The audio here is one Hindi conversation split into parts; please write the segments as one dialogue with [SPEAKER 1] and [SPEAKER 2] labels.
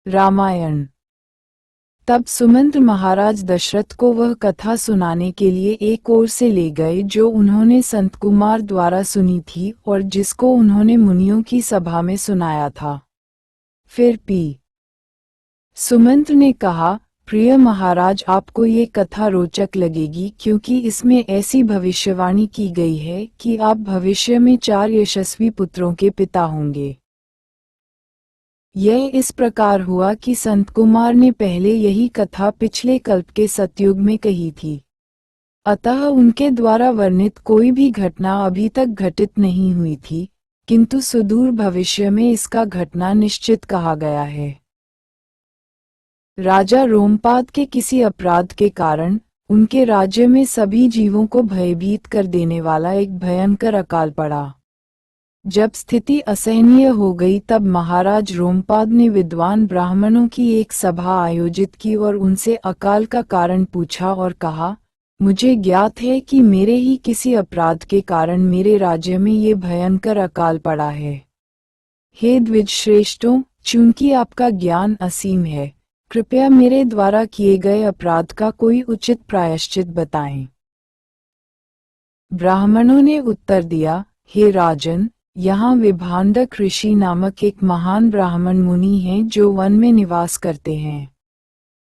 [SPEAKER 1] रामायण। तब सुमंत्र महाराज दशरथ को वह कथा सुनाने के लिए एक ओर से ले गए जो उन्होंने संत कुमार द्वारा सुनी थी और जिसको उन्होंने मुनियों की सभा में सुनाया था। फिर सुमंत्र ने कहा, प्रिय महाराज, आपको ये कथा रोचक लगेगी क्योंकि इसमें ऐसी भविष्यवाणी की गई है कि आप भविष्य में 4 यशस्वी पुत्रों के पिता होंगे। यह इस प्रकार हुआ कि संत कुमार ने पहले यही कथा पिछले कल्प के सतयुग में कही थी। अतः उनके द्वारा वर्णित कोई भी घटना अभी तक घटित नहीं हुई थी, किंतु सुदूर भविष्य में इसका घटना निश्चित कहा गया है। राजा रोमपाद के किसी अपराध के कारण उनके राज्य में सभी जीवों को भयभीत कर देने वाला एक भयंकर अकाल पड़ा। जब स्थिति असहनीय हो गई तब महाराज रोमपाद ने विद्वान ब्राह्मणों की एक सभा आयोजित की और उनसे अकाल का कारण पूछा और कहा, मुझे ज्ञात है कि मेरे ही किसी अपराध के कारण मेरे राज्य में ये भयंकर अकाल पड़ा है। हे द्विज श्रेष्ठों, चूंकि आपका ज्ञान असीम है, कृपया मेरे द्वारा किए गए अपराध का कोई उचित प्रायश्चित बताएं। ब्राह्मणों ने उत्तर दिया, हे राजन, यहाँ विभांडक ऋषि नामक एक महान ब्राह्मण मुनि हैं जो वन में निवास करते हैं।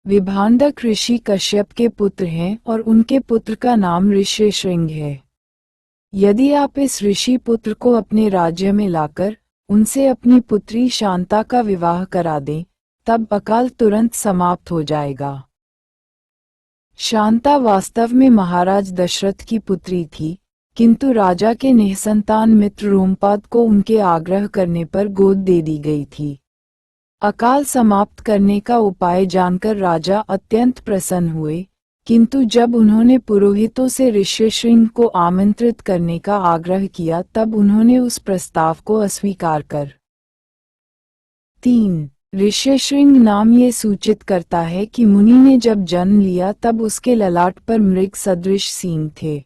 [SPEAKER 1] विभांडक ऋषि कश्यप के पुत्र हैं और उनके पुत्र का नाम ऋष्यशृंग है। यदि आप इस ऋषि पुत्र को अपने राज्य में लाकर उनसे अपनी पुत्री शांता का विवाह करा दें, तब अकाल तुरंत समाप्त हो जाएगा। शांता वास्तव में महाराज दशरथ की पुत्री थी, किंतु राजा के निःसंतान मित्र रोमपाद को उनके आग्रह करने पर गोद दे दी गई थी। अकाल समाप्त करने का उपाय जानकर राजा अत्यंत प्रसन्न हुए, किंतु जब उन्होंने पुरोहितों से ऋष्यशृंग को आमंत्रित करने का आग्रह किया तब उन्होंने उस प्रस्ताव को अस्वीकार कर 3. ऋष्यशृंग नाम ये सूचित करता है कि मुनि ने जब जन्म लिया तब उसके ललाट पर मृग सदृश सींग थे।